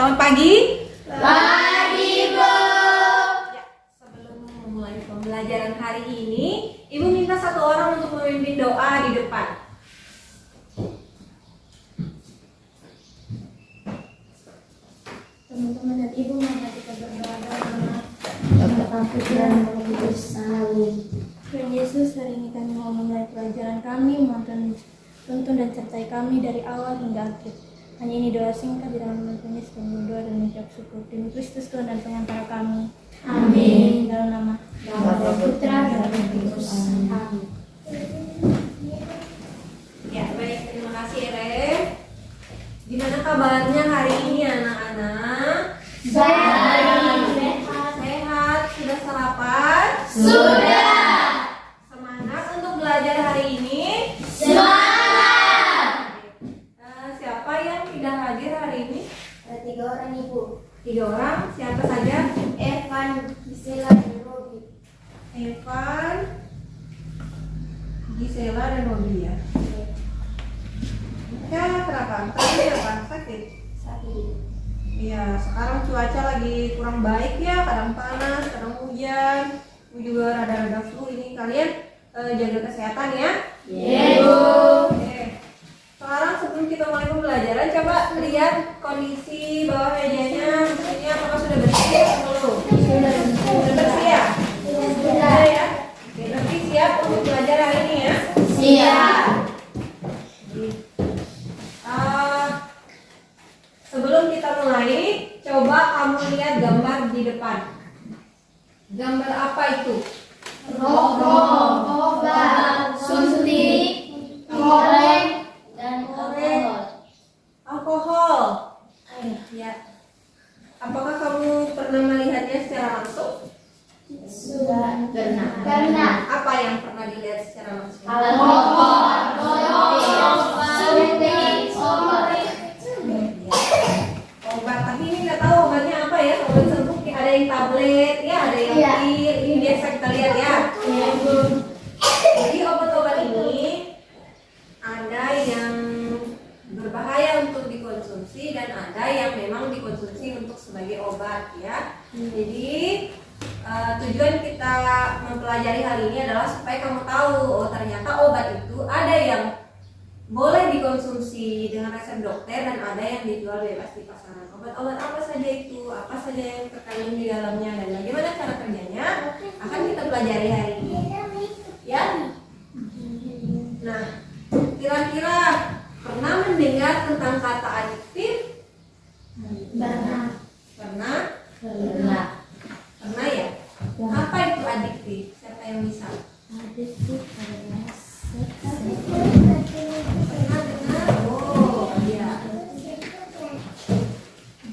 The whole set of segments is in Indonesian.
Selamat pagi. Pagi, Bro. Ya, sebelum memulai pembelajaran hari ini, Ibu minta satu orang untuk memimpin doa di depan. Teman-teman dan Ibu, mari kita berdoa dalam Bapa, Putra, dan Roh Kudus. Amin. Tuhan Yesus, hari ini kami mau memulai pelajaran kami, mohon tuntun dan sertai kami dari awal hingga akhir. Hanya ini doa singkat di dalam nama Tuhan Yesus, kami berdoa dan mengucap syukur. Demi Kristus Tuhan dan pengantara kami. Amin. Dalam nama Bapa, Putra, dan Roh Kudus. Amin. Ya, baik, terima kasih Ere. Gimana kabarnya hari ini anak-anak? Baik. Sehat? Sudah sarapan? Sudah. Semangat untuk belajar hari ini? Semangat. Siapa yang tidak hadir hari ini? Ada 3 orang, Ibu. 3 orang, siapa saja? Evan, Gisela, dan Robi. Evan, Gisela, dan Robi ya. Ya, kenapa? Tadi apa? Sakit? Sakit. Iya, sekarang cuaca lagi kurang baik ya, kadang panas, kadang hujan. Ibu juga rada-rada flu ini. Kalian jaga kesehatan ya. Iya, Bu. Oke. Sekarang sebelum kita mulai pembelajaran, coba lihat kondisi bawah mejanya. Mesinnya apakah sudah bersih atau belum? Sudah bersih ya? Sudah ya. Oke, berarti siap untuk belajar hari ini ya? Siap. Sebelum kita mulai, coba kamu lihat gambar di depan. Gambar apa itu? Rokok, obat, suntik, korek, dan alkohol. Alkohol. Ya. Apakah kamu pernah melihatnya secara langsung? Sudah pernah. Apa yang pernah dilihat secara langsung? Alkohol, rokok, suntik, obat. Obat, tapi ini nggak tahu obatnya apa ya. Obat serbuk ada yang tablet, ya ada yang Iya. pil. Ini biasa kita lihat ya. Iya, Bu. Jadi obat-obat ini ada yang berbahaya untuk dikonsumsi dan ada yang memang dikonsumsi untuk sebagai obat ya. Jadi tujuan kita mempelajari hal ini adalah supaya kamu tahu, oh ternyata obat itu ada yang boleh dikonsumsi dengan resep dokter dan ada yang dijual bebas di pasaran. Obat-obat apa saja itu, apa saja yang terkandung di dalamnya dan bagaimana cara kerjanya akan kita pelajari hari ini. Ya. Nah, kira-kira pernah mendengar tentang kata adiktif? Pernah. Pernah? Pernah. Pernah ya? Apa itu adiktif? Siapa yang bisa? Adiktif adalah Pernah dengar? Oh, iya.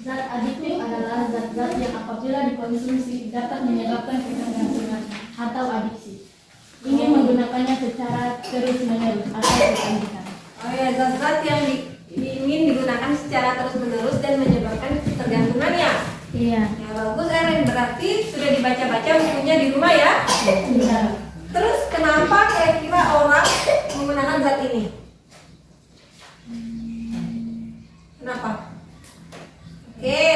Zat adiktif adalah zat-zat yang apabila dikonsumsi dapat menyebabkan ketergantungan atau adiksi. Ingin menggunakannya secara terus-menerus atau berkelanjutan. Oh ya, zat-zat yang ingin digunakan secara terus-menerus dan menyebabkan ketergantungan ya? Iya. Ya bagus Eren, berarti sudah dibaca-baca bukunya di rumah ya? Iya. Terus kenapa kira-kira orang menggunakan zat ini? Kenapa? Oke,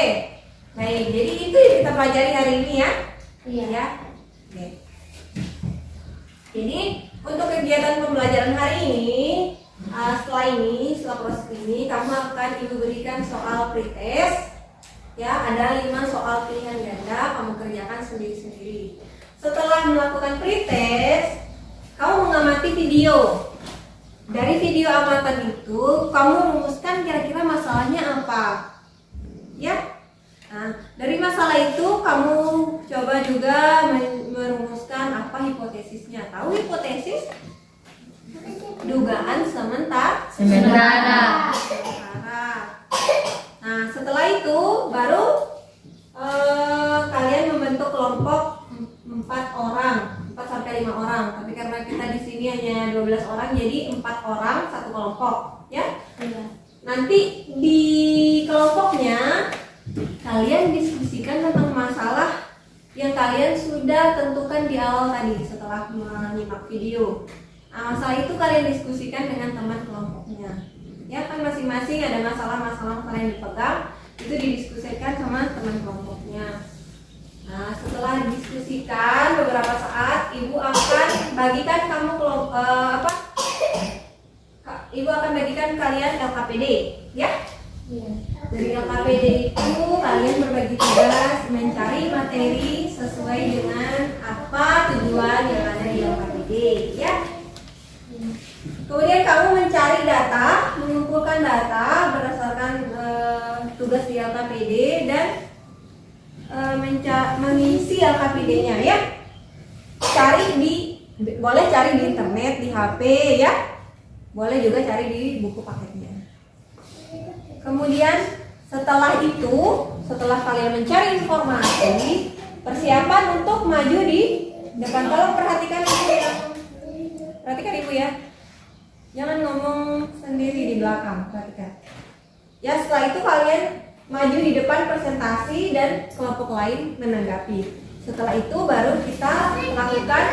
baik. Jadi itu yang kita pelajari hari ini ya? Iya. Ya. Oke. Jadi untuk kegiatan pembelajaran hari ini, setelah proses ini, kamu akan Ibu berikan soal pretest. Ya, ada 5 soal pilihan ganda, kamu kerjakan sendiri-sendiri. Setelah melakukan pretest, kamu mengamati video. Dari video amatan itu, kamu rumuskan kira-kira masalahnya apa. Ya. Nah, dari masalah itu kamu coba juga merumuskan apa hipotesisnya. Tahu hipotesis? Dugaan sementara. Nah, setelah itu baru kalian membentuk kelompok 4 orang, 4 sampai 5 orang. Tapi karena kita di sini hanya 12 orang, jadi 4 orang satu kelompok, ya. Nanti di kelompoknya kalian diskusikan tentang masalah yang kalian sudah tentukan di awal tadi setelah menyimak video. Nah, masalah itu kalian diskusikan dengan teman kelompoknya. Ya kan masing-masing ada masalah-masalah yang kalian dipegang. Itu didiskusikan sama teman kelompoknya. Nah, setelah didiskusikan beberapa saat, ibu akan bagikan kamu ibu akan bagikan kalian LKPD, ya. Dari LKPD itu kalian berbagi tugas mencari materi sesuai dengan apa tujuan yang ada di LKPD, ya. Kemudian kamu mencari data, mengumpulkan data berdasarkan tugas di LKPD dan mengisi LKPD-nya, ya. Boleh cari di internet, di HP, ya. Boleh juga cari di buku paketnya. Kemudian setelah kalian mencari informasi, persiapan untuk maju di depan. Tolong perhatikan ibu ya. Jangan ngomong sendiri di belakang, perhatikan. Ya, setelah itu kalian maju di depan presentasi dan kelompok lain menanggapi. Setelah itu baru kita lakukan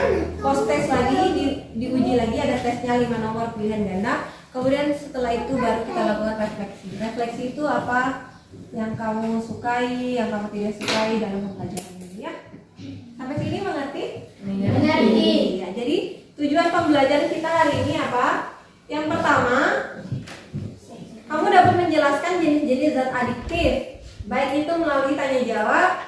post test lagi, diuji lagi, ada tesnya 5 nomor pilihan ganda. Kemudian setelah itu baru kita lakukan refleksi. Refleksi itu apa yang kamu sukai, yang kamu tidak sukai dalam pembelajaran ini, ya. Sampai sini mengerti? Mengerti. Ya, jadi tujuan pembelajaran kita hari ini apa? Yang pertama, kamu dapat menjelaskan jenis-jenis zat adiktif, baik itu melalui tanya jawab,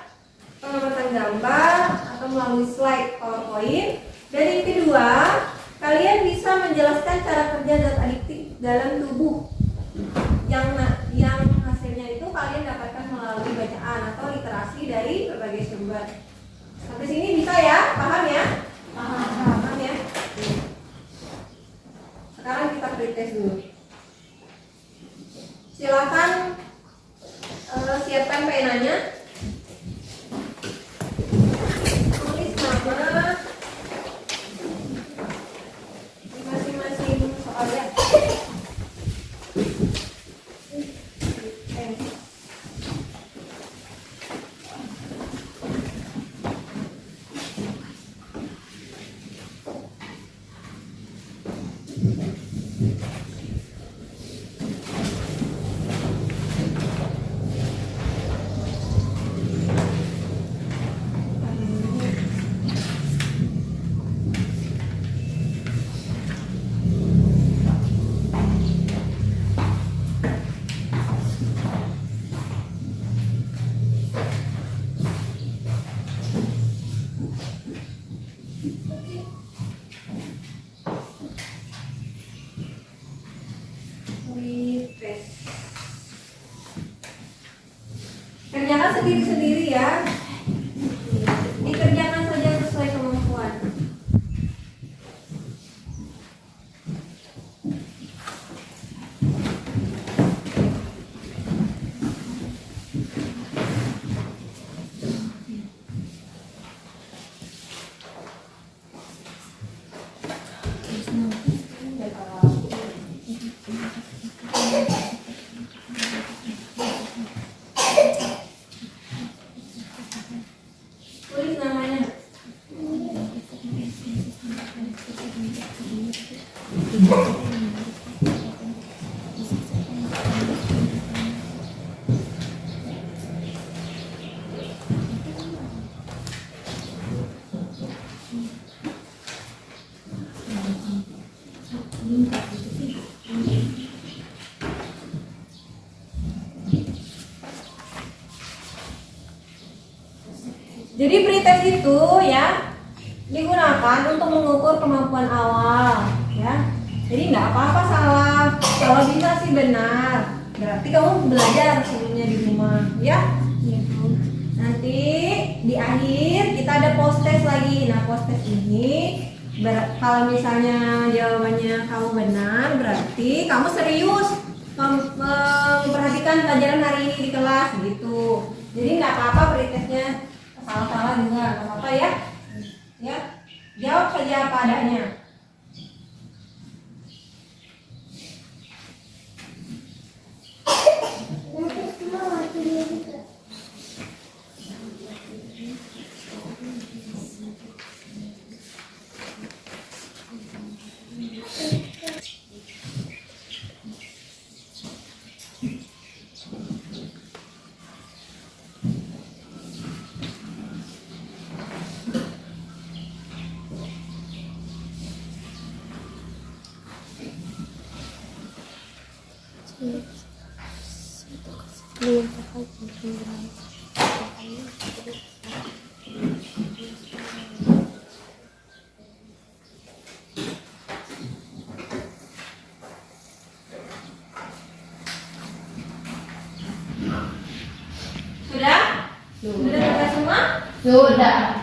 pengamatan gambar, atau melalui slide PowerPoint. Dan yang kedua, kalian bisa menjelaskan cara kerja zat adiktif dalam tubuh yang hasilnya itu kalian dapatkan melalui bacaan atau literasi dari berbagai sumber. Sampai sini bisa ya? Paham ya? Paham ya? Sekarang kita pretest dulu. Silakan siapkan penanya. Tulis nama di masing-masing soalnya. Kerjakan sendiri-sendiri ya. Dikerjakan saja sesuai kemampuan. Tulis namanya. Jadi pretest itu ya digunakan untuk mengukur kemampuan awal, ya. Jadi nggak apa-apa salah, kalau bisa sih benar. Berarti kamu belajar sebelumnya di rumah, ya. Nanti di akhir kita ada post test lagi. Nah, post test ini kalau misalnya jawabannya kamu benar, berarti kamu serius memperhatikan pelajaran hari ini di kelas gitu. Jadi nggak apa-apa pretestnya salah-salah juga, nggak apa-apa ya. Ya, jawab saja apa adanya. Sudah? Sudah selesai semua? Sudah.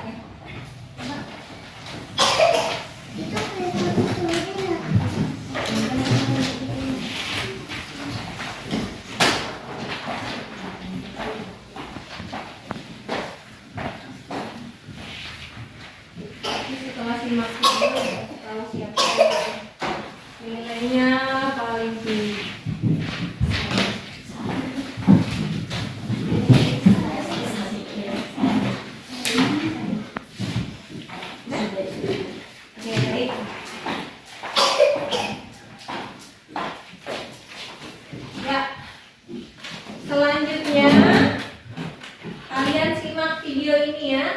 Setelah simak video, kalau siap nilainya paling tinggi. Oke, baik. Ya, selanjutnya kalian simak video ini ya.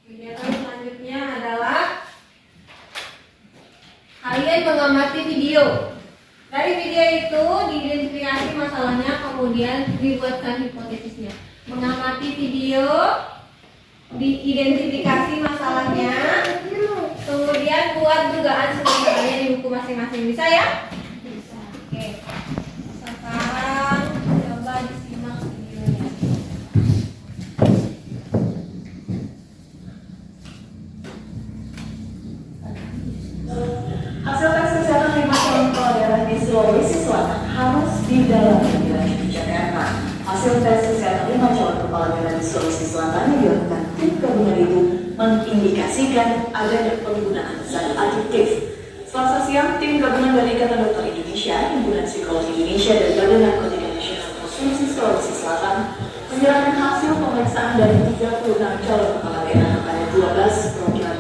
Kegiatan selanjutnya adalah kalian mengamati video. Dari video itu diidentifikasi masalahnya, kemudian dibuatkan hipotesisnya. Mengamati video, diidentifikasi masalahnya, kemudian buat dugaan sebenarnya di buku masing-masing. Bisa ya? Bisa. Oke. Sekarang coba disimak videonya. Hasil tes kesehatan 5 calon kepala daerah di Sulawesi Selatan harus didalami di Jakarta. Hasil tes kesehatan 5 calon kepala daerah di Sulawesi Selatan yang dilakukan tim gabungan itu mengindikasikan adanya penggunaan zat adiktif. Selasa siang, tim gabungan dari Ikatan Dokter Indonesia, Himpunan Psikologi Indonesia, dan Badan Narkotika Nasional Provinsi Sulawesi Selatan menyerahkan hasil pemeriksaan dari 36 calon kepala daerah kepada 12 perwakilan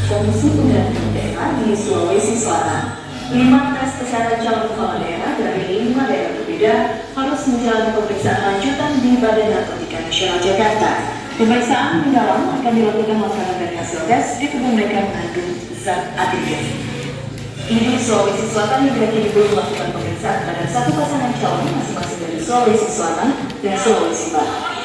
Komisi Pemilihan Daerah di Sulawesi Selatan. 5 tes kesehatan calon kepala daerah dari 5 daerah berbeda harus menjalani pemeriksaan lanjutan di Badan Narkotika Nasional Jakarta. Pemeriksaan mendalam akan dilakukan lantaran dari hasil tes ditemukan mereka mengandung zat adiktif. Di Sulawesi Selatan hingga kini belum melakukan pemeriksaan pada satu pasangan calon masing-masing dari Sulawesi Selatan dan Sulawesi Barat.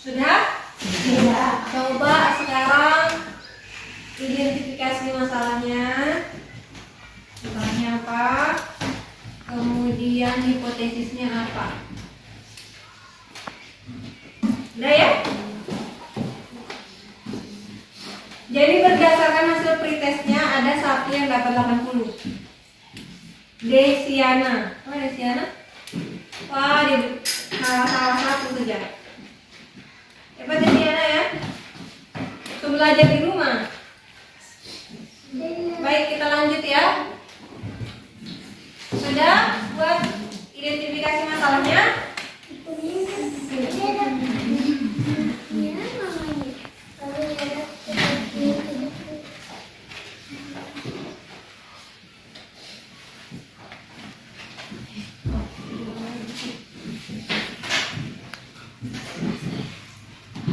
Sudah? Sudah. Coba sekarang identifikasi masalahnya. Masalahnya apa? Kemudian hipotesisnya apa? Udah ya? Jadi berdasarkan hasil pretestnya ada satu yang dapat 80. Desiana. Apa Desiana? Wah, dia salah satu saja. Hebat Desiana ya? Tuh belajar di rumah. Baik, kita lanjut ya. Sudah buat identifikasi masalahnya?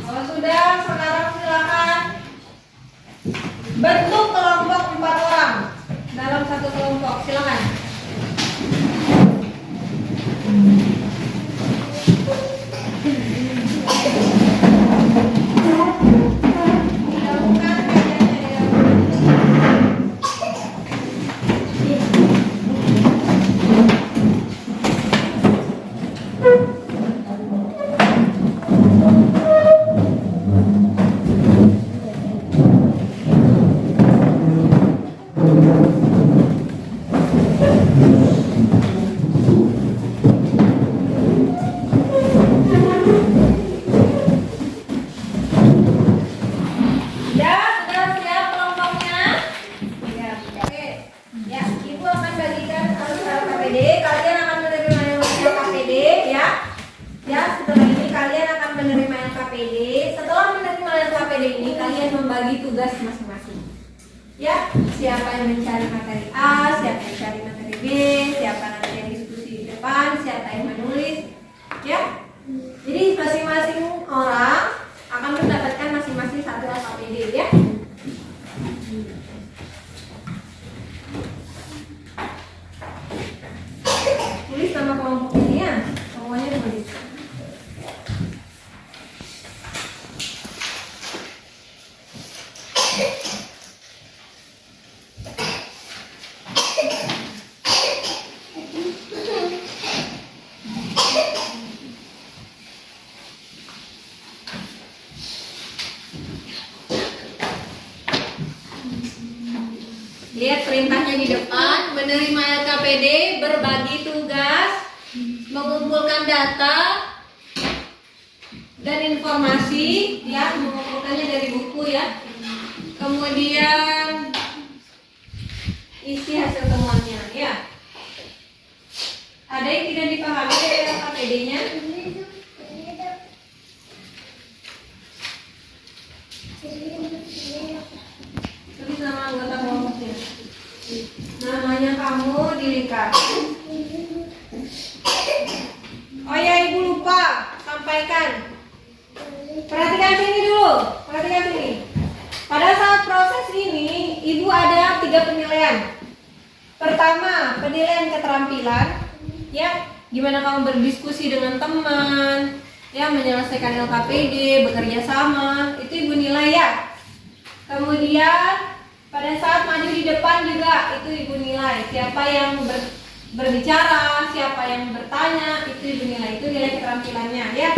Kalau sudah, sekarang silakan bentuk kelompok 4 orang dalam satu kelompok. Silakan. Dilakukan kerjanya ya. Ya, siapa yang mencari materi A, siapa yang mencari materi B, siapa nanti yang diskusi di depan, siapa yang menulis. Ya, jadi masing-masing orang akan mendapatkan masing-masing satu LKPD ya. Tulis nama kelompok ini ya, semuanya tulis. Lihat perintahnya di depan, menerima LKPD, berbagi tugas, mengumpulkan data dan informasi, ya, mengumpulkannya dari buku ya. Kemudian isi hasil temuannya, ya. Ada yang tidak dipahami dari LKPD-nya? Tulis nama anggota kelompoknya. Namanya kamu dilengkapi. Oh ya, ibu lupa sampaikan. Perhatikan sini dulu. Perhatikan sini. Pada saat proses ini, ibu ada 3 penilaian. Pertama, penilaian keterampilan. Ya, gimana kamu berdiskusi dengan teman, ya, menyelesaikan LKPD, bekerja sama, itu ibu nilai ya. Kemudian pada saat maju di depan juga itu ibu nilai. Siapa yang berbicara, siapa yang bertanya, itu ibu nilai. Itu nilai keterampilannya ya.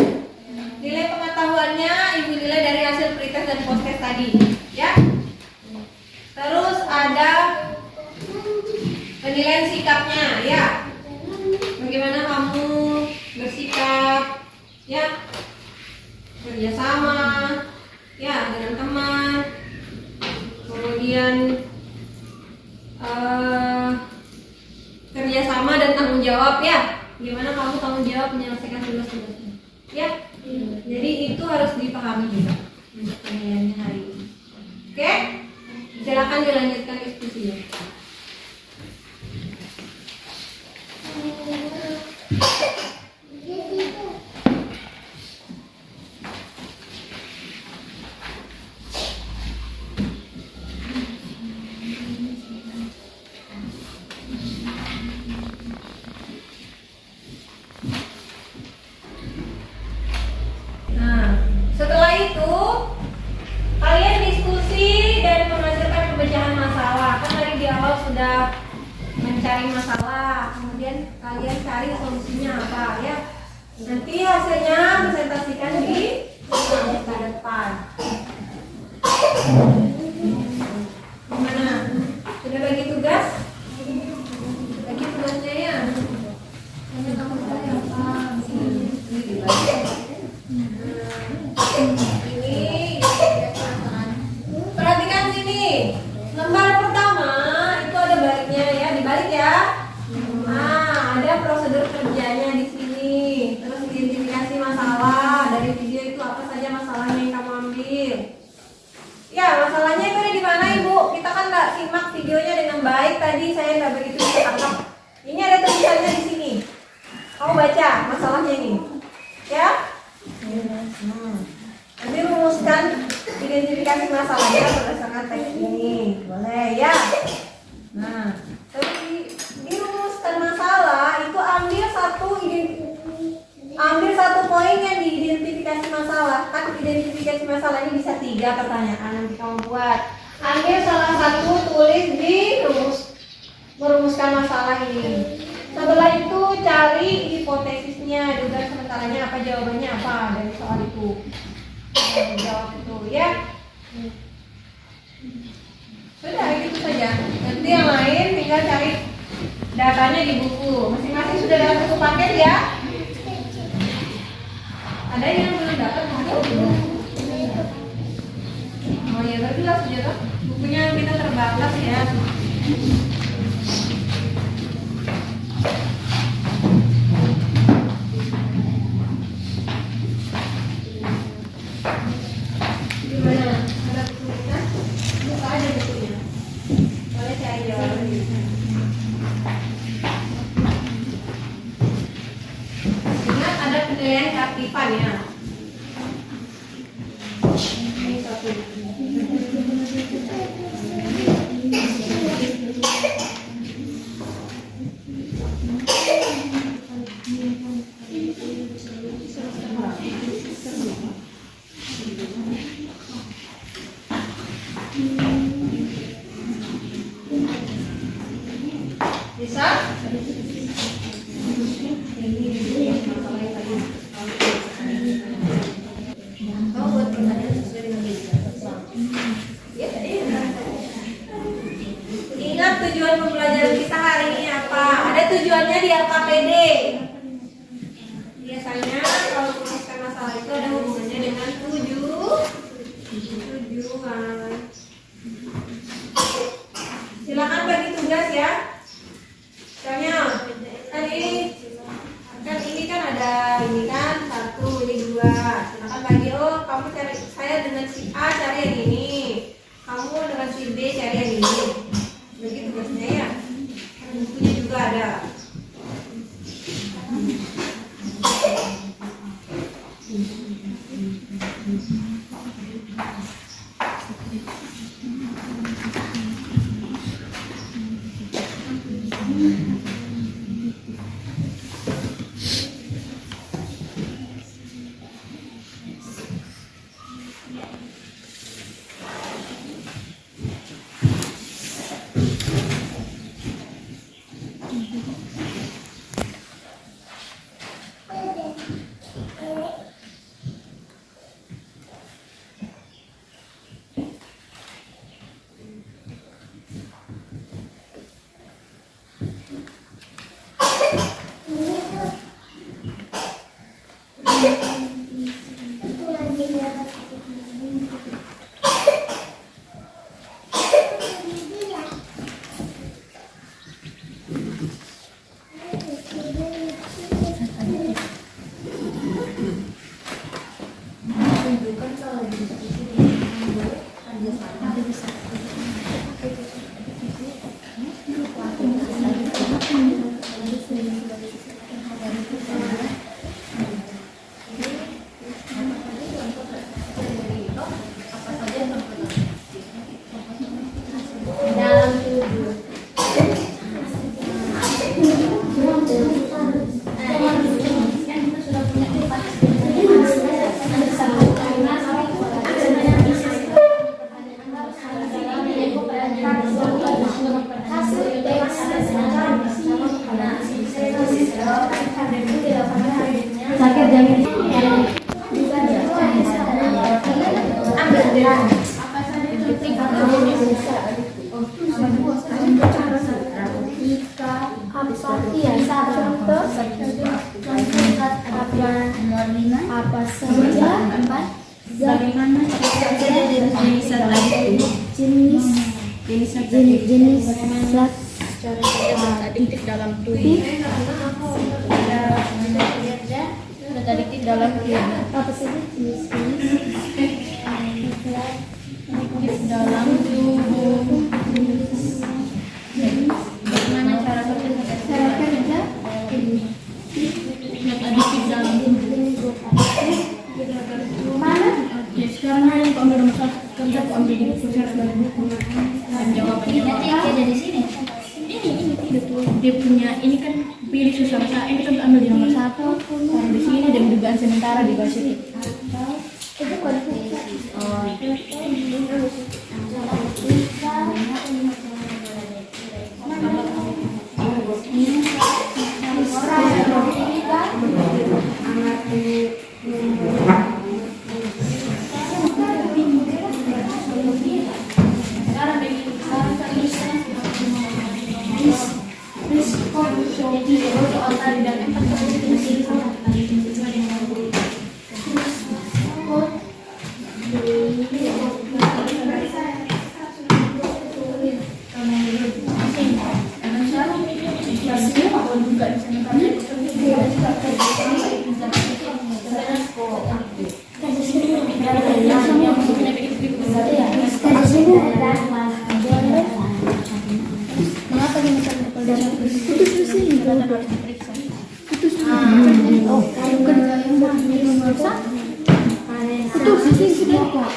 Nilai pengetahuannya ibu nilai dari hasil pretest dan posttest tadi ya. Terus ada penilaian sikapnya ya. Bagaimana kamu bersikap ya, kerjasama ya dengan teman. Kemudian kerjasama dan tanggung jawab ya. Gimana kamu tanggung jawab menyelesaikan tugas-tugasnya ya. Jadi itu harus dipahami juga untuk penilaiannya hari ini. Oke, silakan dilanjutkan diskusinya. Setelah itu kalian diskusi dan menghasilkan pemecahan masalah. Kan tadi di awal sudah mencari masalah, kemudian kalian cari solusinya apa ya. Nanti hasilnya presentasikan di depan. Gimana? Sudah bagi tugas? Bagi tugasnya ya. Ini kamu cari apa? Ini dibagi. Ini perhatikan sini. Lembar pertama itu ada baliknya ya, dibalik ya. Nah, ada prosedur kerjanya di sini. Terus identifikasi masalah. Dari video itu apa saja masalahnya yang kamu ambil. Ya, masalahnya itu ada di mana Ibu? Kita kan nggak simak videonya dengan baik tadi, saya nggak begitu bisa tangkap. Ini ada tulisannya di sini. Kamu baca masalahnya ini, ya. Nanti rumuskan identifikasi masalahnya berdasarkan teks ini, boleh ya. Nah, terus dirumuskan masalah itu ambil satu poin yang diidentifikasi masalah. Kan identifikasi masalah ini bisa 3 pertanyaan nanti kamu buat. Ambil salah satu, tulis di merumuskan masalah ini. Setelah itu cari hipotesisnya, dugaan sementaranya apa, jawabannya apa dari soal itu. Jawab itu ya. Sudah gitu saja. Nanti yang lain tinggal cari datanya di buku. Masing-masing sudah dapat satu paket ya. Ada yang belum dapat buku? Oh ya, tapi lah sudah. Bukunya kita terbatas ya. Gimana? Ada bukunya? Buka aja bukunya. ya. Bisa? Kamu buat pertanyaan sesuai dengan ya, ingat tujuan pembelajaran kita hari ini apa? Ada tujuannya di LKPD. Biasanya kalau menuliskan masalah itu ada hubungannya dengan tujuan. Silakan bagi tugas ya. Misalnya kan ini kan ada ini kan 1, ini 2. Silakan bagi, oh kamu cari, saya dengan si A cari yang ini, kamu dengan si B cari yang ini. Begitu tugasnya ya. Bukunya juga ada. Apa saja bagaimana jenis zat adiktif dalam tubuh dan adiktif dalam tubuh apa saja jenis adiktif dalam tubuh. Bagaimana cara kerja adiktif dalam tubuh? Oke, sekarang yang kau ambil nomor 1 kerja, kau ambil di buku cara dan jawabannya ada di sini. ini dia punya ini kan pilih susah ini kan ambil di nomor 1 taruh di sini dan dugaan sementara di bawah situ. Itu Itu sih sudah kok.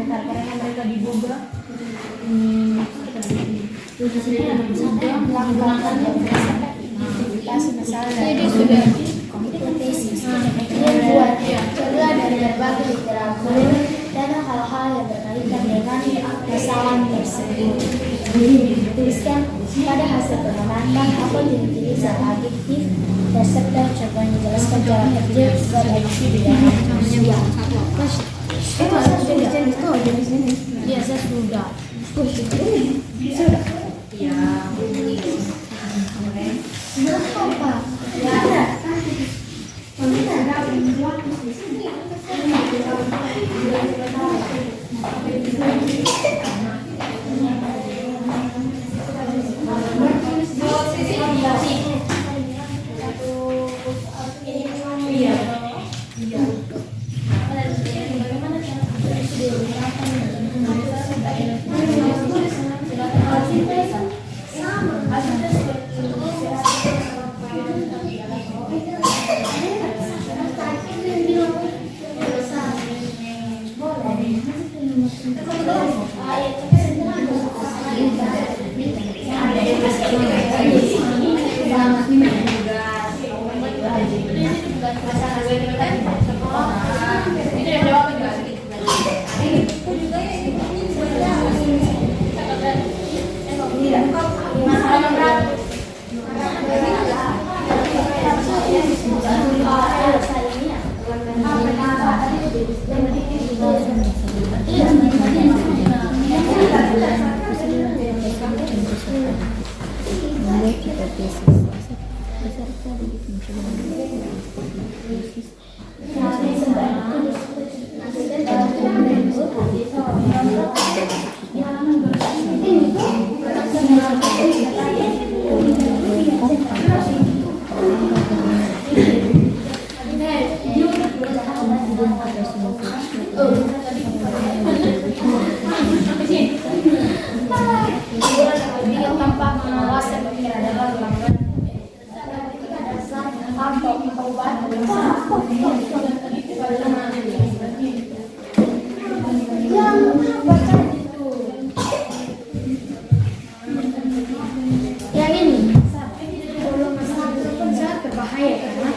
Karena mereka diduga melakukan aktivitas masalah jadi sudah kompetensi membuat cerita dari berbagai literatur dan hal-hal yang berkaitan dengan masalah tersebut. Tuliskan pada hasil pengamatan apa jenis zat adiktif dan serta coba menjelaskan cara kerja zat adiktif di dalam manusia. Iya, saya sudah. Sudah. Ya. Apa? Ya. Yang ini sangat berbahaya karena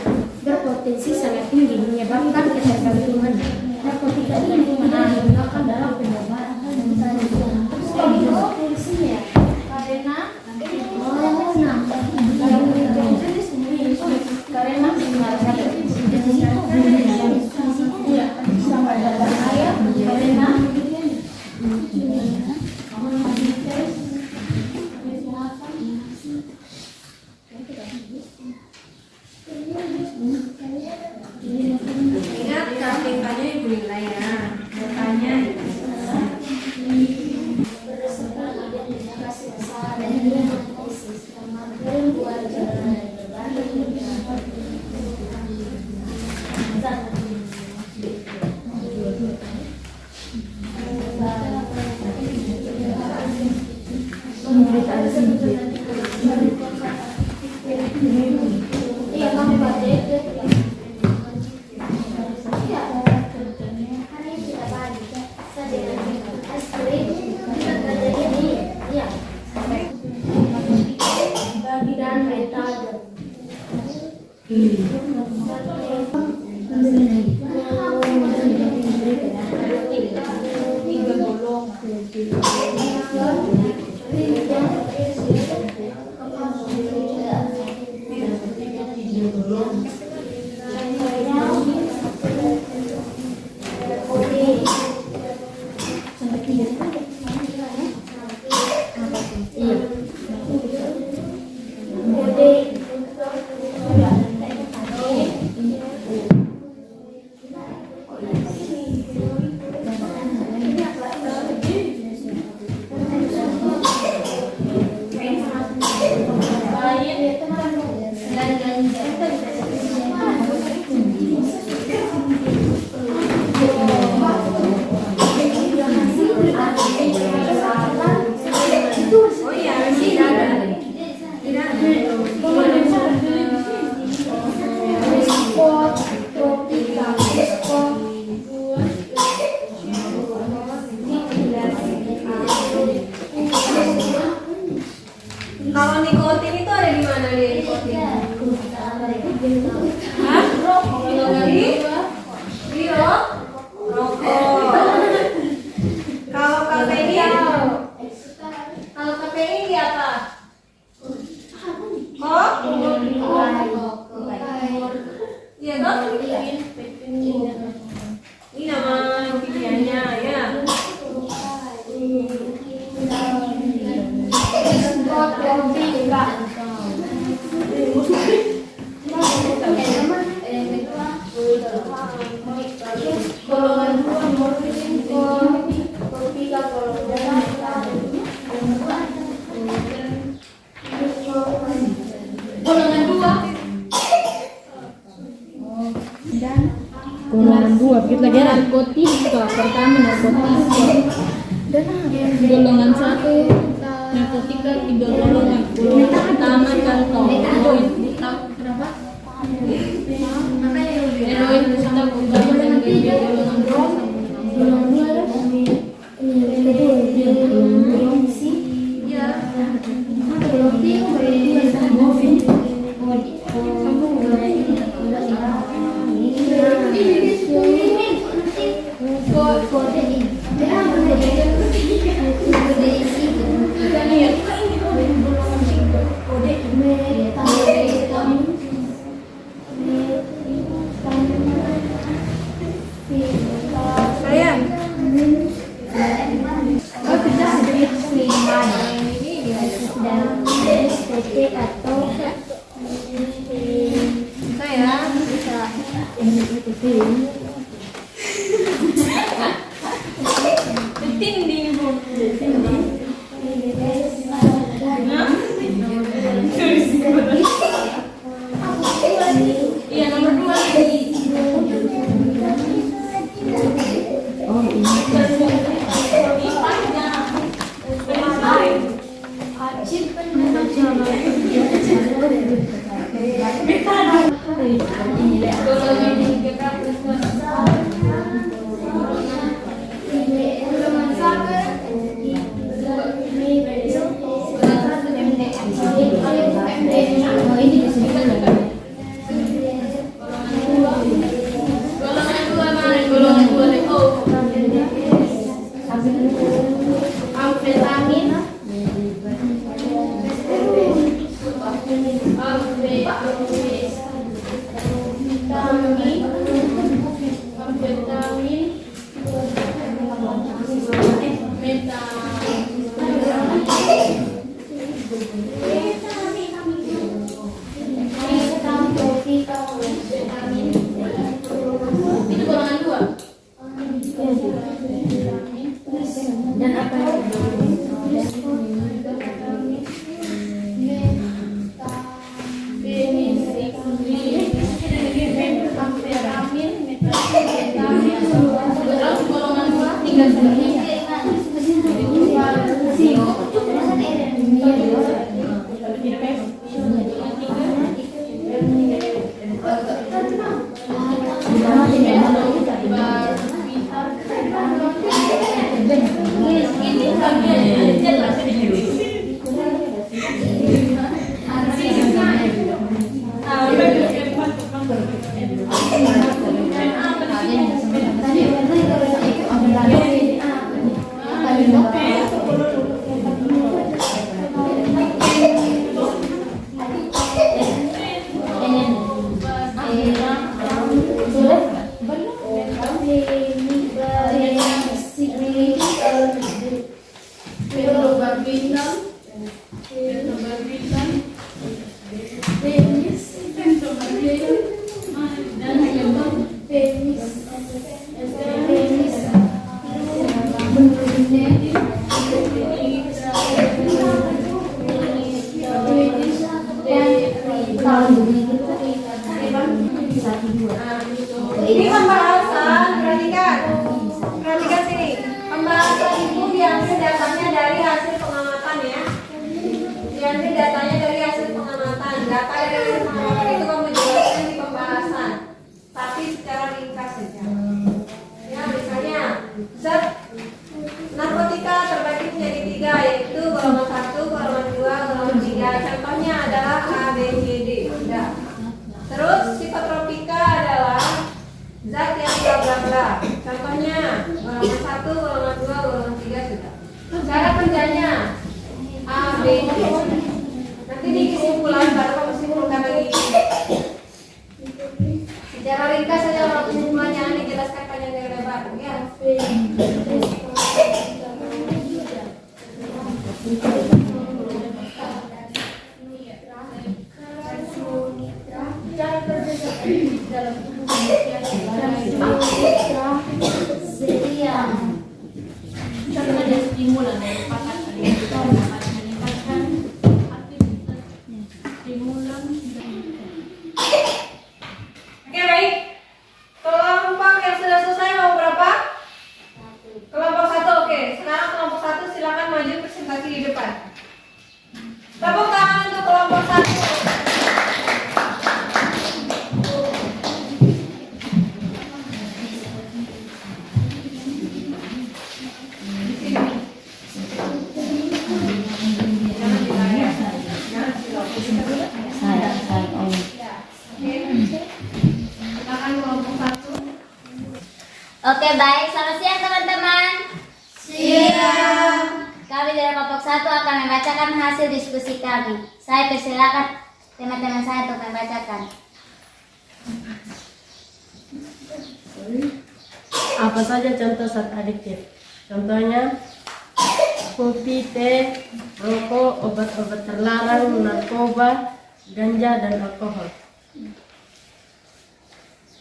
berpotensi sangat tinggi menyebabkan ketergantungan. Narkotika ini digunakan dalam pengobatan polisinya karena sangat berbahaya karena Ingat KPK-nya Ibu Lila ya. Bertanya berdasarkan identifikasi masalah dan analisis kemampuan buat jalan iya kami baca itu dan metode Kalau nikotin itu ada di mana dia nikotin? Hah? Di rokok. Kalau kafein? Kalau kafein di apa? Kok? Iya dong. Ini nama pilihannya ya. Golongan 2 begitu lagi narkotika, pertama narkotika. Golongan 1 narkotika 3 golongan. Golongan pertama contoh heroin. Kenapa? Heroin kita pertama dan kedua golongan 2. Golongan bla bla bla. Contohnya golongan 1, golongan 2, golongan 3 sudah. Cara kerjanya A, B, C. Nanti di kesimpulan baru kamu simpulkan lagi. Secara ringkas saja kalau kesimpulannya dijelaskan panjang dan lebar. Ya. Cara kerja zat adiktif dalam tubuh manusia Karena ada stimulan dari pakat yang dapat meningkatkan aktivitasnya. Stimulan Oke, baik. Kelompok yang sudah selesai mau berapa? Kelompok 1, oke. Sekarang kelompok 1 silakan maju presentasi di depan. Tepuk tangan untuk kelompok 1. Oke, baik. Selamat siang teman-teman. Siang. Kami dari kelompok 1 akan membacakan hasil diskusi kami. Saya persilakan teman-teman saya untuk membacakan. Apa saja contoh zat adiktif? Contohnya kopi, teh, rokok, obat-obat terlarang, narkoba, ganja, dan alkohol.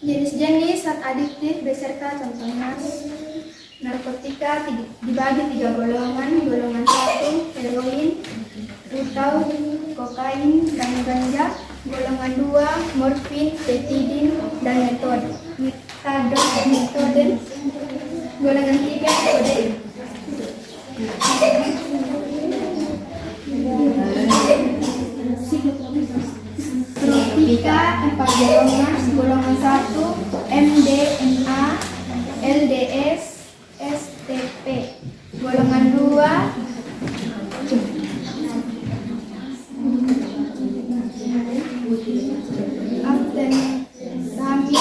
Jenis-jenis zat adiktif beserta contohnya: narkotika dibagi 3 golongan. Golongan 1 heroin, rutau, kokain, dan ganja. Golongan 2 morfin, petidin, dan metodon. Golongan 3 kodein. Tropika 4 golongan. Golongan 1 MDMA, LDS, STP. Golongan 2 amfetamin,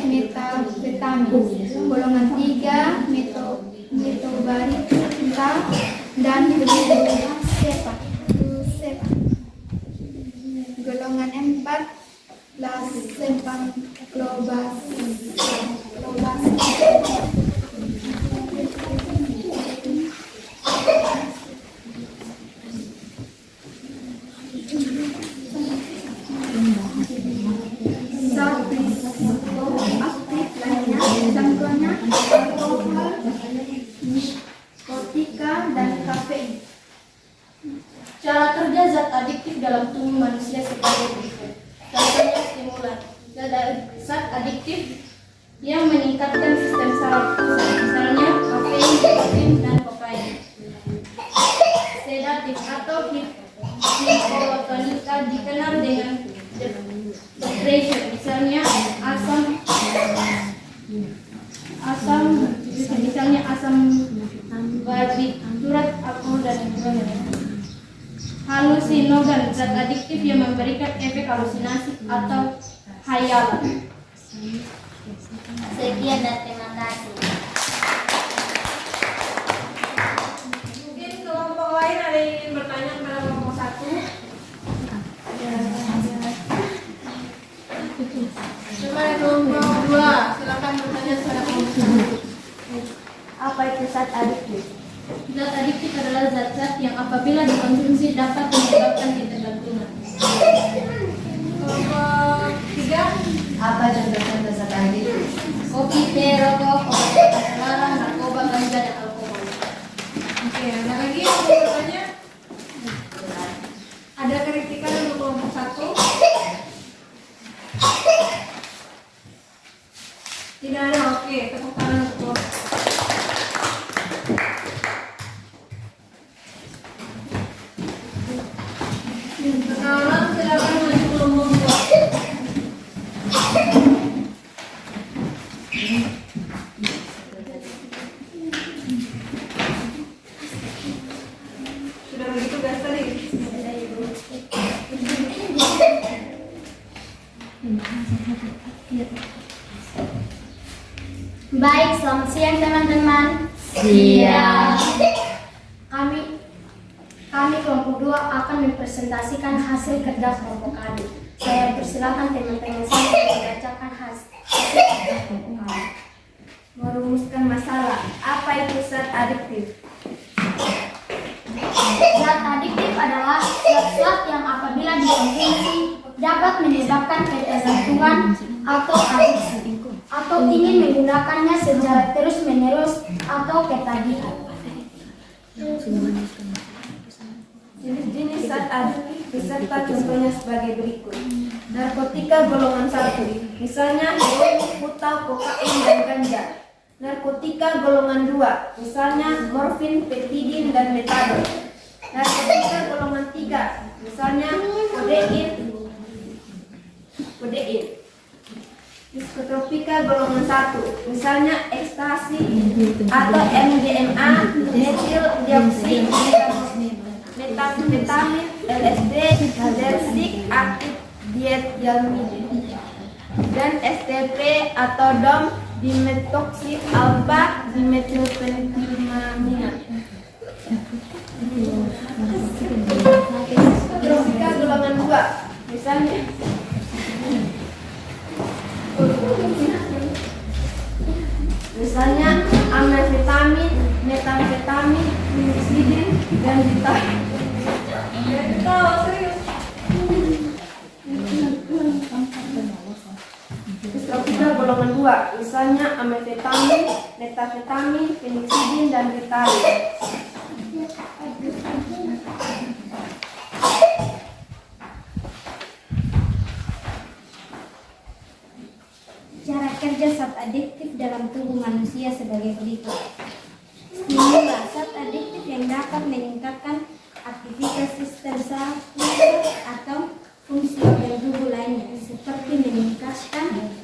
metafetamin. Golongan 3 metobarbital dan sepa. Golongan 4 lasempang klobas. Zat aktif lainnya contohnya alkohol, narkotika, dan kafein. cara kerja zat adiktif dalam tubuh manusia sebagai berikut. Contohnya stimulan. Zat adiktif yang meningkatkan sistem saraf pusat, misalnya kafein, nikotin, dan kokain. Sedatif atau hipotonika dikenal dengan depression, misalnya asam barbiturat, alkohol, dan lain-lain. Halusinogen, zat adiktif yang memberikan efek halusinasi atau hayalan. Sekian dan terima kasih. Mungkin kelompok lain ada yang ingin bertanya kepada kelompok 1? Coba kelompok 2, silakan bertanya kepada kelompok 1. Apa itu zat adiktif? Zat adiktif adalah zat-zat yang apabila dikonsumsi dapat menyebabkan ketergantungan. Kelompok 3, Apa contoh-contoh zat adiktif? Kopi, teh, rokok, obat-obat terlarang, narkoba, ganja, dan alkohol. oke, ada lagi yang mau bertanya? Ada kritikan untuk kelompok 1? Tidak ada, oke, tepuk tangan untuk kelompok. Sekarang silakan maju kelompok 2. Sudah begitu gas tadi? Baik, selamat siang teman-teman. Siang. Kami kelompok 2 akan mempresentasikan hasil kerja kelompok kami. Saya persilakan teman-teman saya membacakan hasil kerja kelompok kami. Merumuskan masalah. Apa itu zat adiktif? Zat adiktif adalah zat-zat yang apabila dikonsumsi dapat menyebabkan ketergantungan atau adiksi, atau ingin menggunakannya secara terus-menerus atau ketagihan. Jenis-jenis zat adiktif beserta contohnya sebagai berikut. Narkotika golongan 1, misalnya heroin, putal, kokain, dan ganja. Narkotika golongan 2, misalnya morfin, petidin, dan metadon. Narkotika golongan 3, misalnya kodein. Psikotropika golongan 1, misalnya ekstasi atau MDMA, metil dioksida, metamfetamin, LSD, Zelsik, aktif diethylmide, dan STP atau DOM, dimetoksi alfa dimetilfenilmamina. Psikotropika golongan 2, misalnya amfetamin, metamfetamin, fenixidin, dan ritalin. Psikotropika golongan 2, misalnya amfetamin, metafetamin, fenixidin, dan ritalin. Cara kerja zat adiktif dalam tubuh manusia sebagai berikut. Stimula zat adiktif yang dapat meningkatkan aktivitas sistem saraf pusat atau fungsi organ tubuh lainnya, seperti meningkatkan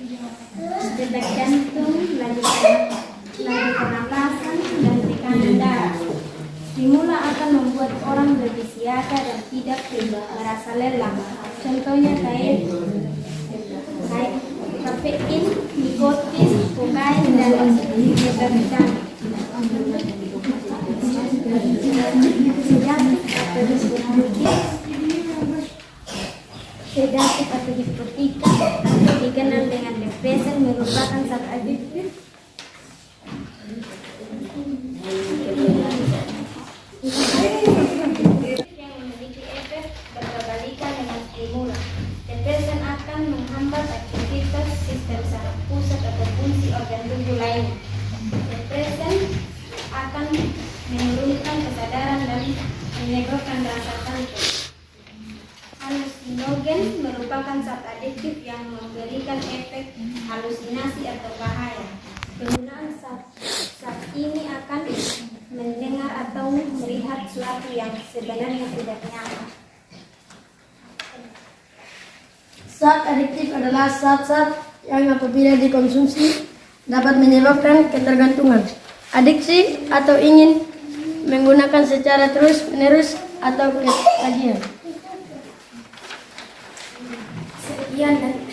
detak jantung, laju pernapasan, dan tekanan darah. Stimula akan membuat orang lebih siaga dan tidak merasa lelah. Contohnya kayak kafein, nikotin, kokain, dan metadon. Sedatif atau diskotika atau dikenal dengan depresan merupakan zat adiktif Yang memiliki efek berbalikan dengan stimulus. Depresan akan menghambat aktivitas sistem saraf pusat atau fungsi organ tubuh lainnya. Depresan akan menurunkan kesadaran dan menyebabkan rasa kantuk. Halusinogen merupakan zat adiktif yang memberikan efek halusinasi atau bahaya. Penggunaan zat ini akan mendengar atau melihat sesuatu yang sebenarnya tidak nyata. Zat adiktif adalah zat-zat yang apabila dikonsumsi dapat menyebabkan ketergantungan, adiksi, atau ingin menggunakan secara terus-menerus atau ketagihan. Sekian dan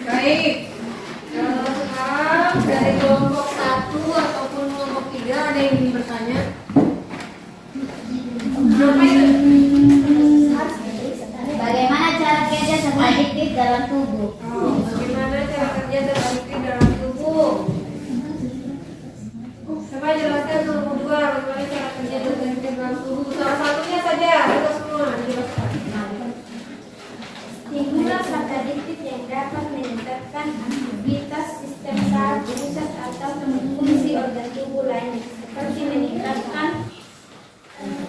Baik, sekarang dari kelompok 1 ataupun kelompok 3 ada yang ingin bertanya? Apa itu? Bagaimana cara kerja zat adiktif dalam tubuh? Bagaimana cara kerja zat adiktif dalam tubuh? Coba jelaskan kelompok 2 bagaimana cara kerja zat adiktif dalam tubuh. Salah satunya saja, kita semua dijelaskan. stimula zat adiktif yang dapat meningkatkan aktivitas sistem saraf pusat atau fungsi organ tubuh lainnya, seperti meningkatkan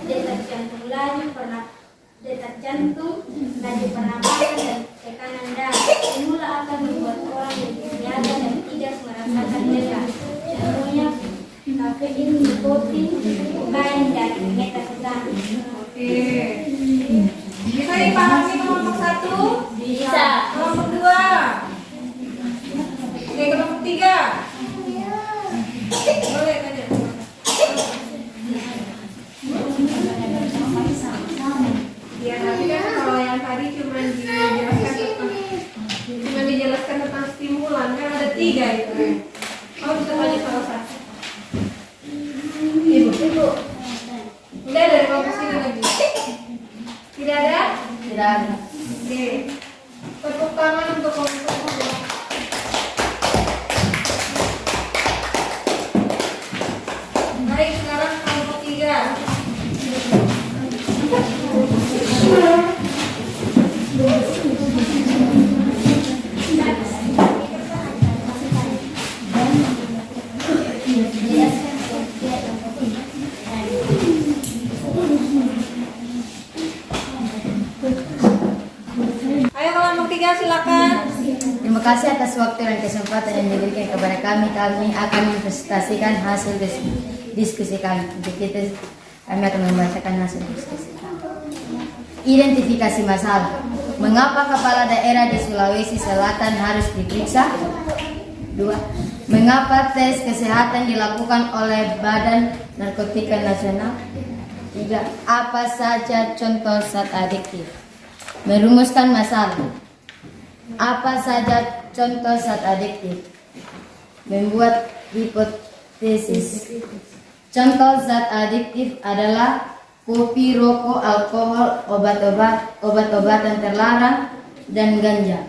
detak jantung, laju pernapasan, dan tekanan darah. Stimula akan membuat orang lebih siaga dan tidak merasakan lelah. Contohnya kafein, nikotin, kokain, dan metafetamin. Oke. Bisa dipahami kelompok 1? Bisa. Kelompok 2? Oke, kelompok 3? Boleh tanya. Ya, tapi kan kalau yang tadi cuma dijelaskan tentang stimulan, kan ada 3 itu. Kamu bisa tanya salah satu. Ibu. Udah dari kelompok sini lagi. Tidak ada? Tidak ada. Oke. Tepuk tangan untuk kelompok kedua. Baik, sekarang kelompok 3. Ayo kelompok 3 silakan. Terima kasih atas waktu dan kesempatan yang diberikan kepada kami. Kami akan mempresentasikan hasil diskusi kami. Untuk itu, kami akan membacakan hasil diskusi kami. Identifikasi masalah. Mengapa kepala daerah di Sulawesi Selatan harus diperiksa? 2. Mengapa tes kesehatan dilakukan oleh Badan Narkotika Nasional? 3. Apa saja contoh zat adiktif? Merumuskan masalah. Apa saja contoh zat adiktif? Membuat hipotesis. Contoh zat adiktif adalah kopi, rokok, alkohol, obat-obatan terlarang, dan ganja.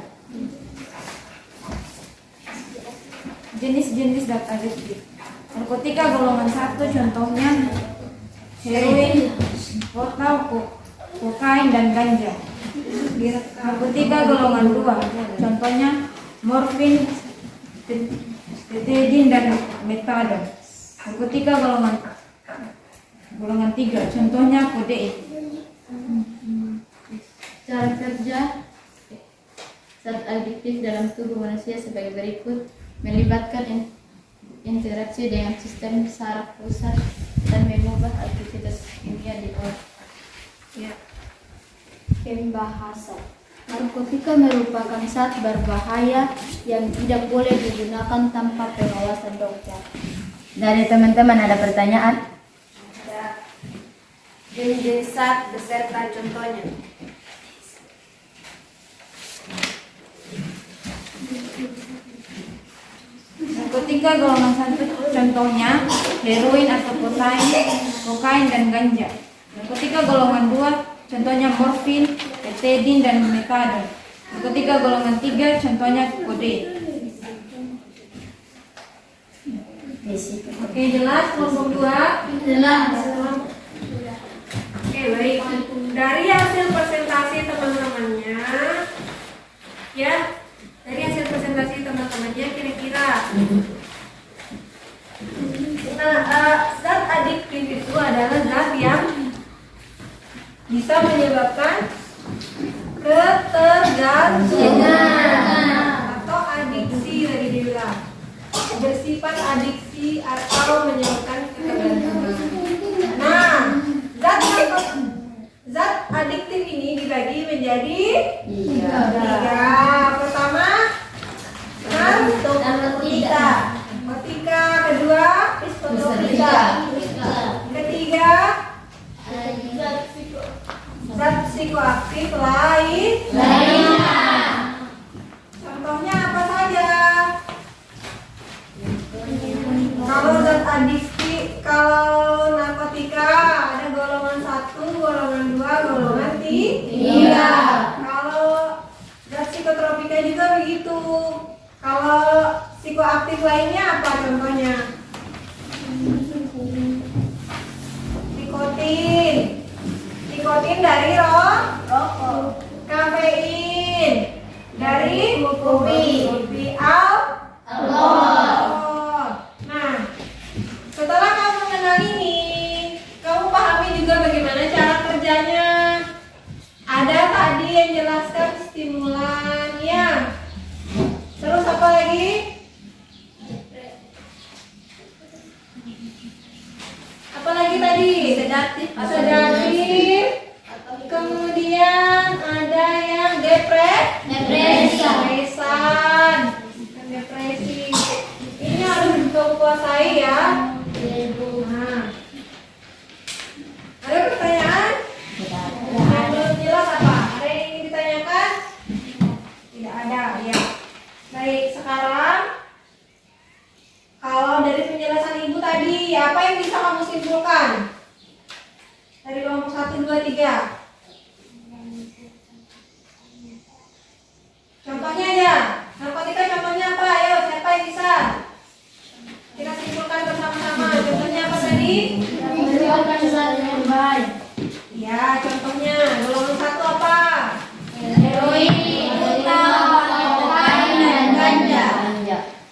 Jenis-jenis zat adiktif. Narkotika golongan 1 contohnya heroin, kokain, dan ganja. Narkotika golongan 2 contohnya morfin, betadine, dan metadon. Narkotika golongan 3 contohnya kodein. Cara kerja zat adiktif dalam tubuh manusia sebagai berikut: melibatkan interaksi dengan sistem saraf pusat dan mengubah aktivitas kimia di otak. Ya. Pembahasan. Narkotika merupakan zat berbahaya yang tidak boleh digunakan tanpa pengawasan dokter. Dari teman-teman ada pertanyaan? Jenis zat beserta contohnya. Narkotika golongan 1 contohnya heroin atau kokain, dan ganja. Narkotika golongan 2 contohnya morfin, betadine, dan metadon. Narkotika golongan 3 contohnya kodein. Oke, jelas kelompok 2? Jelas. Oke, baik. Dari hasil presentasi teman-temannya, ya, dari hasil presentasi teman-temannya kira-kira, zat adiktif itu adalah zat yang bisa menyebabkan ketergantungan atau adiksi tadi dibilang, bersifat adiksi atau menyebabkan ketergantungan. Nah, zat adiktif ini dibagi menjadi 3. Pertama, narkotika. Kedua, diskotika. Ketiga, zat psikoaktif lainnya. Contohnya apa saja? Kalau zat adiksi, kalau narkotika ada golongan 1, golongan 2, golongan 3. Kalau zat psikotropika juga begitu. Kalau psikoaktif lainnya apa contohnya? Nikotin dari rokok. Kafein dari kopi. Alkohol. Nah, setelah kamu mengenal ini, kamu pahami juga bagaimana cara kerjanya. Ada tadi yang jelaskan stimulannya. Terus apa lagi? Apa lagi tadi? Sedatif. Kemudian ada yang depresan. Depresi. Ini harus dikuasai ya. Nah. Ada pertanyaan? Yang belum jelas apa? Ada yang ingin ditanyakan? Tidak ada, ya. Baik, sekarang apa yang bisa kamu simpulkan? Dari kelompok 1, 2, 3. Contohnya ya, narkotika contohnya apa? Ayo, siapa yang bisa? Kita simpulkan bersama-sama. Contohnya apa tadi? Ya, contohnya golongan 1 apa? Heroin, kokain, dan ganja.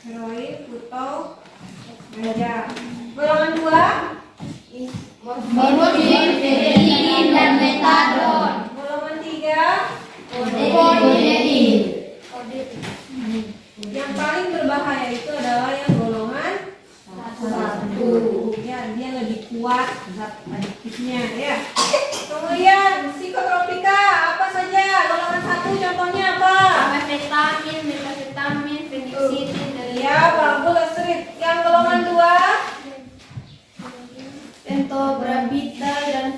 Heroin, putau, ganja. Golongan 2? Morfin, heroin, dan metadon. Golongan 3? Kodein. Yang paling berbahaya itu adalah yang golongan 1. Ya, dia lebih kuat zat adiktifnya ya. Kemudian psikotropika apa saja? Golongan 1 contohnya apa? Amfetamin, metafetamin, feniksitin, dan Ya, bagus Astrid. Yang golongan 2? pentobarbital dan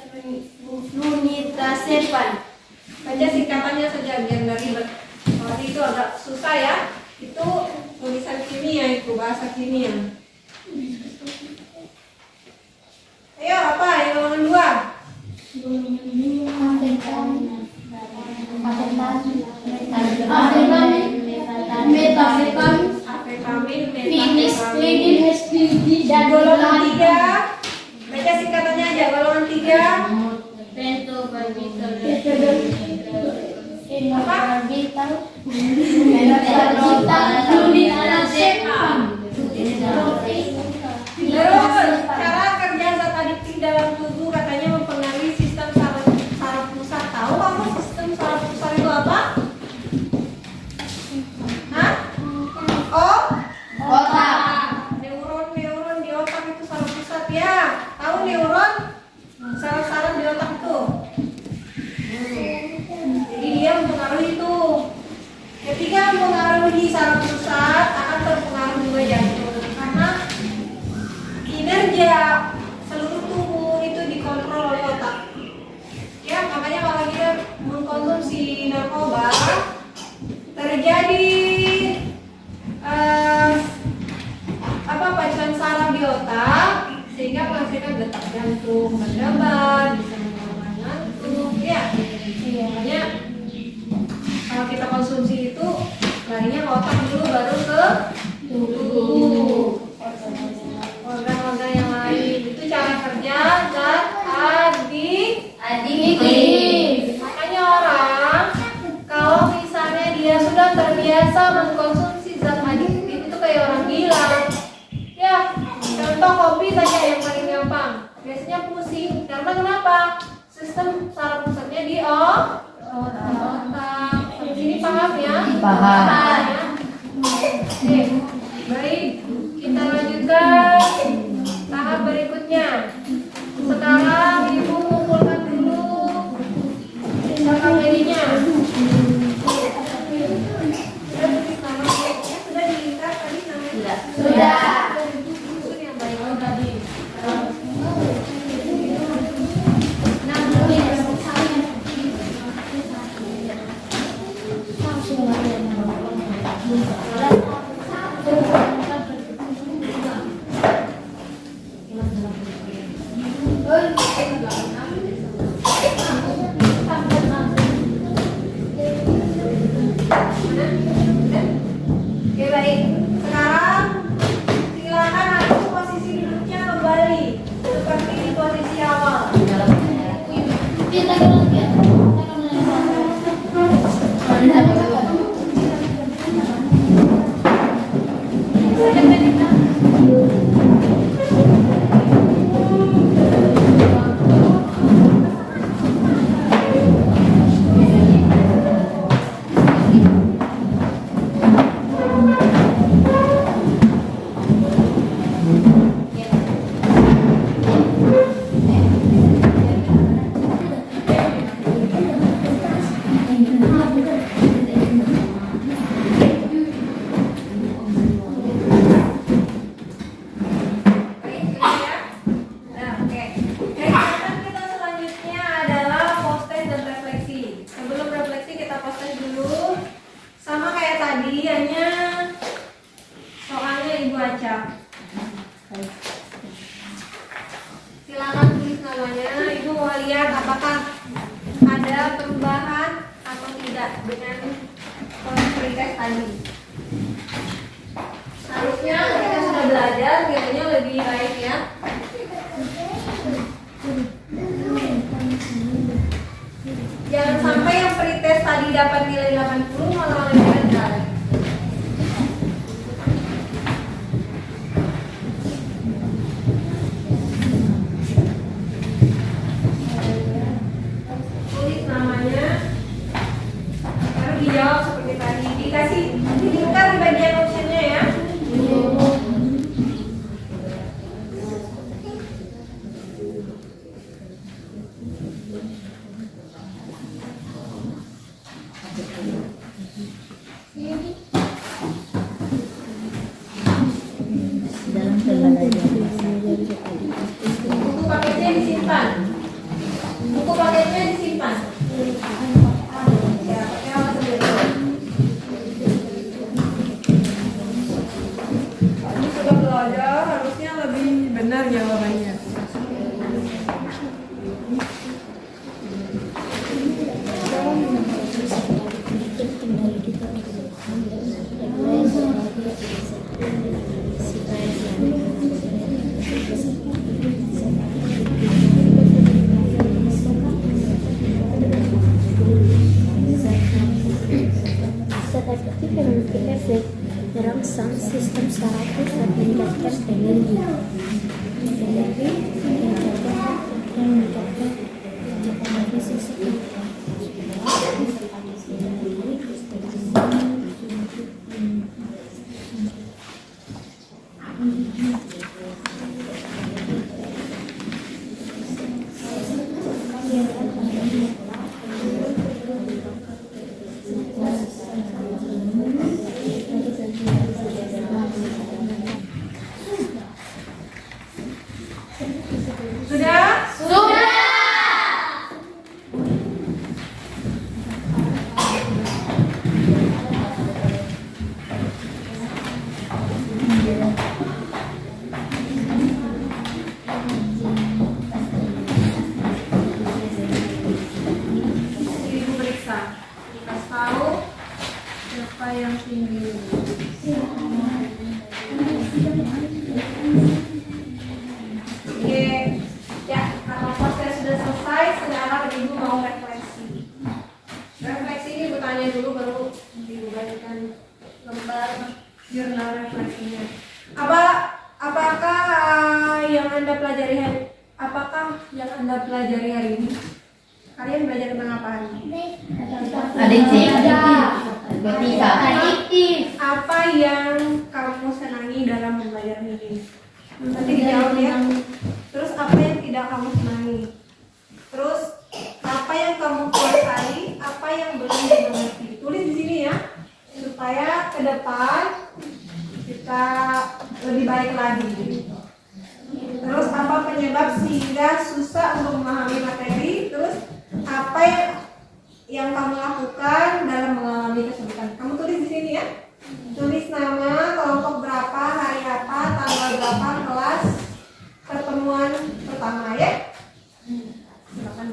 flunitrazepam. Baca singkatannya saja biar nggak ribet. Soalnya itu agak susah ya. Itu tulisan kimia, itu bahasa kimia. Ayo apa yang golongan 2? Metafetamin, Amfetamin, feniksitin, dan golongan 3. Baca singkatannya aja golongan 3. pentobarbital flunitrazepam. Terus cara kerja zat adiktif dalam tubuh katanya mempengaruhi sistem saraf pusat. Tahu kamu sistem saraf pusat itu apa? Hah? Oh, neuron di otak itu saraf pusat ya. Tahu neuron? Saraf-saraf di otak itu. Jadi dia mempengaruhi itu. Ketika mempengaruhi saraf pusat akan terpengaruh juga jantung karena kinerja seluruh tubuh itu dikontrol oleh otak. Ya, makanya kalau kita mengkonsumsi narkoba terjadi pacuan saraf di otak sehingga menghasilkan detak jantung berdebar, bisa menyebabkan jantung. Ya, makanya kalau kita konsumsi itu larinya ke otak dulu baru ke tubuh. Organ-organ yang lain itu cara kerja zat adiktif. Makanya orang kalau misalnya dia sudah terbiasa mengkonsumsi zat adiktif itu kayak orang gila. Ya, contoh kopi saja yang paling gampang. Biasanya pusing karena kenapa? Sistem saraf pusatnya di otak. Sampai sini paham ya? Paham. Ya. Oke, baik. Kita lanjutkan tahap berikutnya. Sekarang ibu kumpulkan dulu KKBI-nya. Sudah diingat tadi namanya? Sudah. Itu yang baik tadi. Oke, baik. Sekarang silakan atur posisi duduknya kembali seperti di posisi awal. semuanya, Ibu mau lihat apakah ada perubahan atau tidak dengan pretest tadi. Harusnya kita sudah belajar, nilainya lebih baik ya. Jangan sampai yang pretest tadi dapat nilai 80 malah lebih rendah. Tulis namanya, baru dijawab seperti tadi. Dikasih dilingkar di bagian optionnya ya. Dalam pembelajaran Buku paketnya disimpan. Buku paketnya disimpan. Ya, pakai apa sendiri? Ini sudah belajar, harusnya lebih benar jawabannya. Zat aktif yang memiliki efek merangsang sistem saraf pusat meningkatkan energi meningkatkan fisik. Sudah? Ibu periksa. Kasih tahu siapa yang tinggi. Oke, ya kalau proses sudah selesai, sekarang Ibu mau refleksi. Refleksi ini Ibu tanya dulu baru Ibu bagikan lembar jurnal refleksinya. Apakah yang Anda pelajari hari ini? Kalian belajar tentang apa hari ini? Adiktif. Apa yang kamu senangi dalam belajar ini? Nanti dijawab ya. Terus apa yang tidak kamu senangi? Terus apa yang kamu kuasai? Apa yang belum dimengerti? Tulis di sini ya, supaya ke depan kita lebih baik lagi. Terus apa penyebab sehingga susah untuk memahami materi? Terus apa yang kamu lakukan dalam mengalami kesulitan? Kamu tulis di sini ya. Tulis nama, kelompok berapa, hari apa, tanggal berapa, kelas, pertemuan pertama ya. Silakan.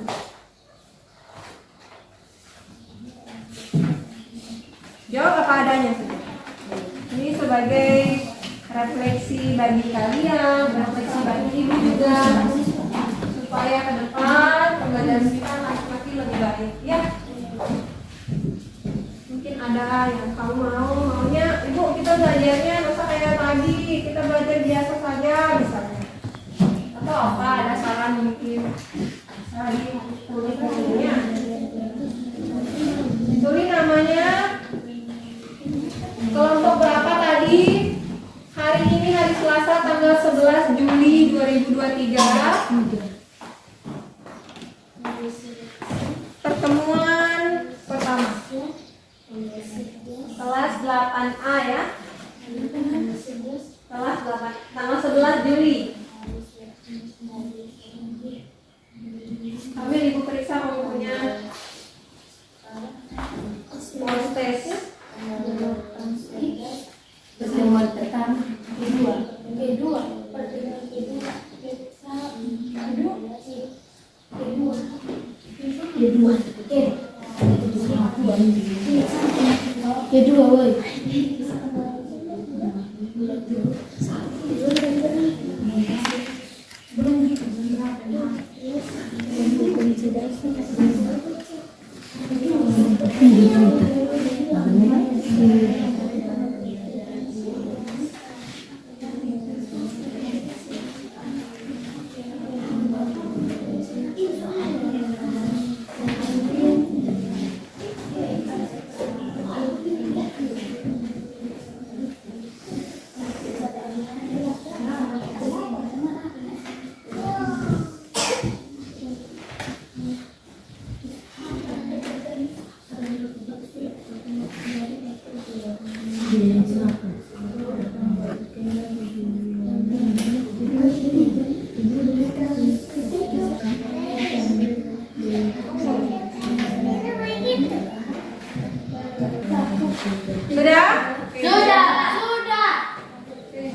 Jawab apa adanya saja. Ini sebagai refleksi bagi kalian, refleksi bagi ibu juga, supaya ke depan pembelajaran kita makin lebih baik ya. Mungkin ada yang kamu maunya ibu kita belajarnya masa kayak tadi, kita belajar biasa saja misalnya, atau apa, ada saran mungkin lagi kuliahnya. Tulis namanya, kelompok berapa tadi, hari ini hari Selasa tanggal 11 Juli 2023, pertemuan pertama kelas 8A ya, kelas 8 tanggal 11 Juli. Kami ibu periksa bukunya tes pertemuan pertama Kedua, pertemuan kedua, Sudah? Sudah.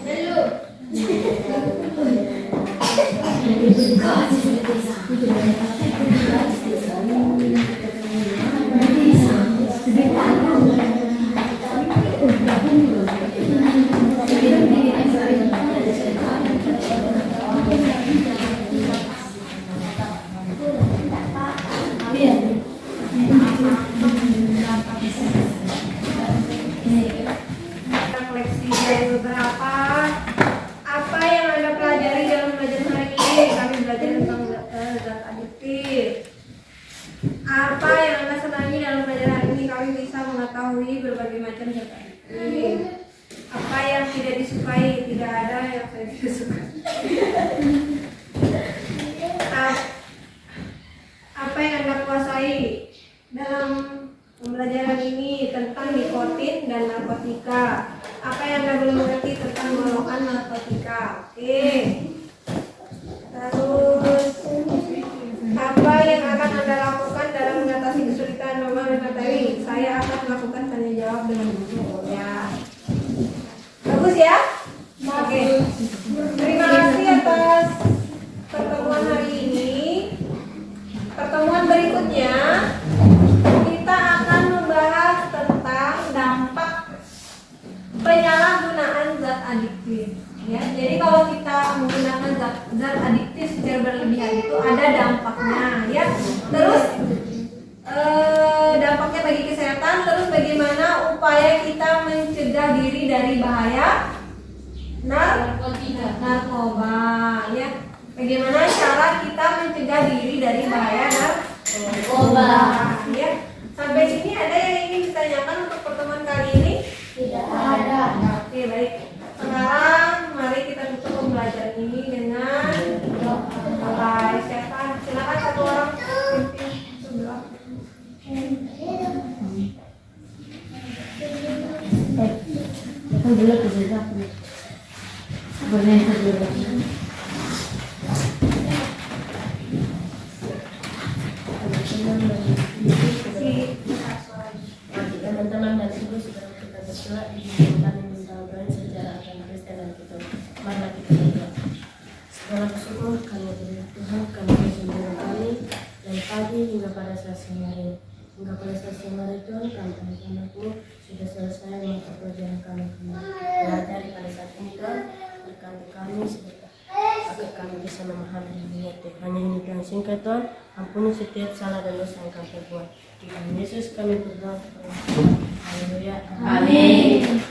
Belum. Refleksi dari beberapa apa yang Anda pelajari dalam pelajaran hari ini. Kami belajar tentang zat adiktif. Apa yang Anda senangi dalam pelajaran hari ini? Kami bisa mengetahui berbagai macam zat adiktif. Apa yang tidak disukai? Tidak ada yang saya tidak suka. Apa yang Anda kuasai dalam pembelajaran ini tentang nikotin dan narkotika? Apa yang Anda belum mengerti tentang golongan narkotika? Oke. Terus apa yang akan Anda lakukan dalam mengatasi kesulitan memahami? Saya akan melakukan tanya jawab dengan guru. Ya. Bagus ya? Oke. Terima kasih atas pertemuan hari ini. Pertemuan berikutnya kita akan membahas tentang dampak penyalahgunaan zat adiktif. Ya, jadi kalau kita menggunakan zat adiktif secara berlebihan itu ada dampaknya, ya. Terus dampaknya bagi kesehatan. Terus bagaimana upaya kita mencegah diri dari bahaya narkoba, ya. Bagaimana cara kita mencegah diri dari bahaya narkoba, ya. Sampai sini ada yang ingin ditanyakan untuk pertemuan kali ini? Tidak ada. Oke, baik. Sekarang mari kita tutup pembelajaran ini dengan doa kesehatan. Silakan satu orang pimpin sebelah. Aku dulu ke sana. Boleh dulu. Teman-teman dan ibu sudah kita berdoa diizinkan mendoakan secara agama Kristen dan kita marilah kita berdoa. Segala bersyukur kami beri Tuhan kami bersyukur kami dari pagi hingga pada saat siang hari. Hingga pada saat siang hari Tuhan kami anak-anakku sudah selesai mata pelajaran kami belajar pada saat ini Tuhan berkati kami sebentar agar kami bisa memahami dan mengerti. Hanya ini Tuhan singkat Tuhan, ampuni setiap salah dan dosa yang kami perbuat. Di dalam Yesus kami berdoa. Haleluya. Amin.